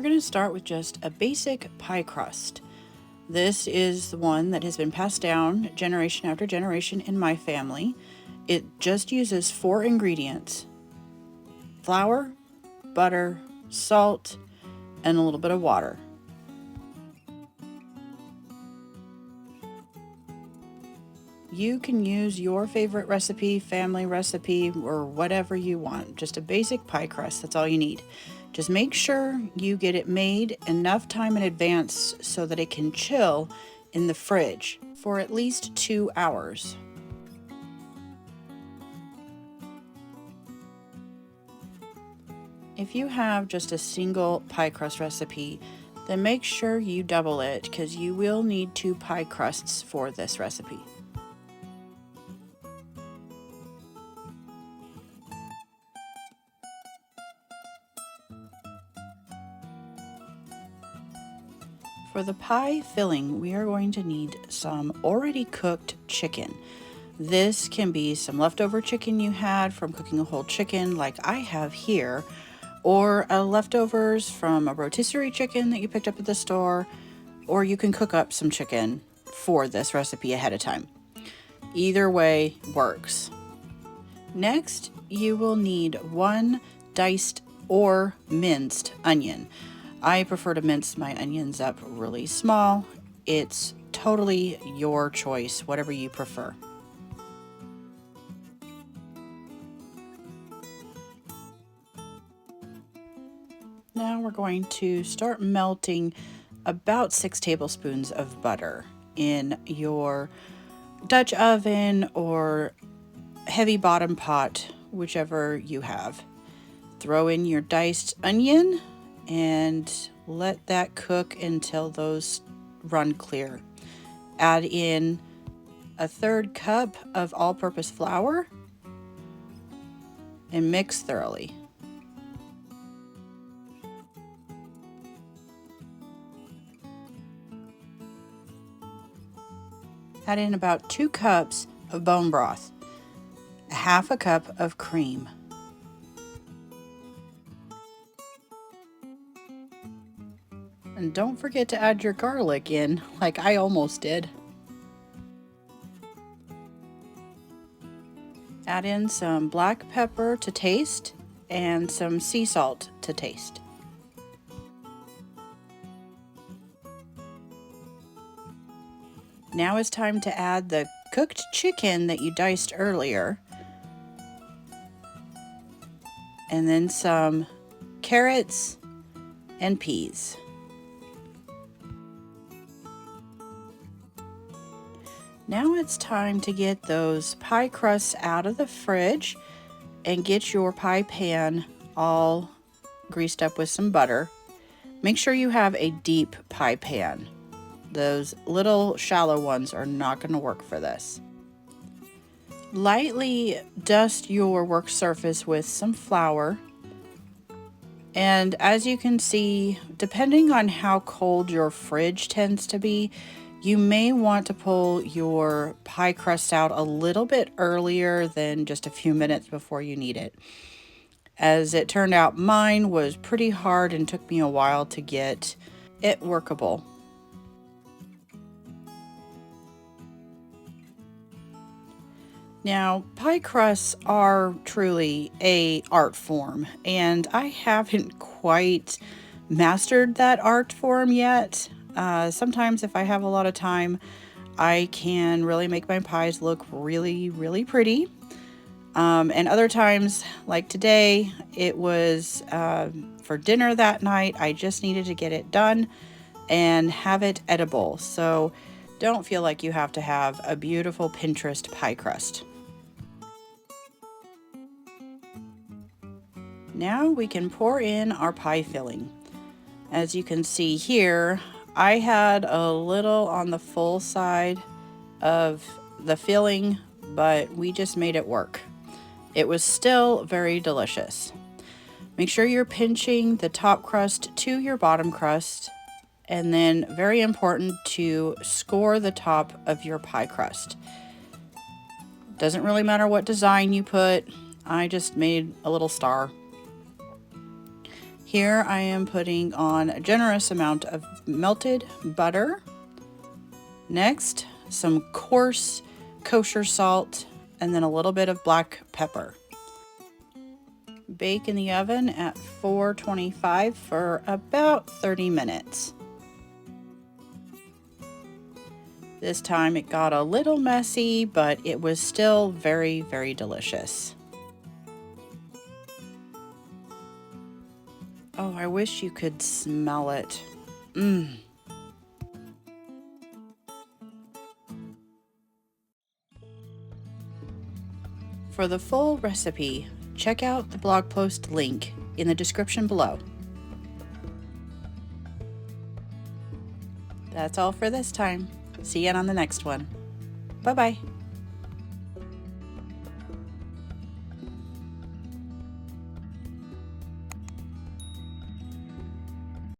going to start with just a basic pie crust. This is the one that has been passed down generation after generation in my family. It just uses 4 ingredients: flour, butter, salt, and a little bit of water. You can use your favorite recipe, family recipe, or whatever you want. Just a basic pie crust, that's all you need. Just make sure you get it made enough time in advance so that it can chill in the fridge for at least 2 hours. If you have just a single pie crust recipe, then make sure you double it because you will need 2 pie crusts for this recipe. For the pie filling, we are going to need some already cooked chicken. This can be some leftover chicken you had from cooking a whole chicken like I have here, or leftovers from a rotisserie chicken that you picked up at the store, or you can cook up some chicken for this recipe ahead of time. Either way works. Next, you will need 1 diced or minced onion. I prefer to mince my onions up really small. It's totally your choice, whatever you prefer. Now we're going to start melting about 6 tablespoons of butter in your Dutch oven or heavy bottom pot, whichever you have. Throw in your diced onion and let that cook until those run clear. Add in a 1/3 cup of all-purpose flour and mix thoroughly. Add in about 2 cups of bone broth, 1/2 cup of cream, and don't forget to add your garlic in, like I almost did. Add in some black pepper to taste and some sea salt to taste. Now it's time to add the cooked chicken that you diced earlier, and then some carrots and peas. Now it's time to get those pie crusts out of the fridge and get your pie pan all greased up with some butter. Make sure you have a deep pie pan. Those little shallow ones are not going to work for this. Lightly dust your work surface with some flour. And as you can see, depending on how cold your fridge tends to be, you may want to pull your pie crust out a little bit earlier than just a few minutes before you need it. As it turned out, mine was pretty hard and took me a while to get it workable. Now, pie crusts are truly an art form, and I haven't quite mastered that art form yet. Sometimes if I have a lot of time, I can really make my pies look really, really pretty. And other times, like today, it was for dinner that night. I just needed to get it done and have it edible. So don't feel like you have to have a beautiful Pinterest pie crust. Now we can pour in our pie filling. As you can see here, I had a little on the full side of the filling, but we just made it work. It was still very delicious. Make sure you're pinching the top crust to your bottom crust, and then very important to score the top of your pie crust. Doesn't really matter what design you put. I just made a little star. Here I am putting on a generous amount of melted butter. Next, some coarse kosher salt, and then a little bit of black pepper. Bake in the oven at 425 for about 30 minutes. This time it got a little messy, but it was still very, very delicious. Oh, I wish you could smell it. For the full recipe, check out the blog post link in the description below. That's all for this time. See you on the next one. Bye-bye.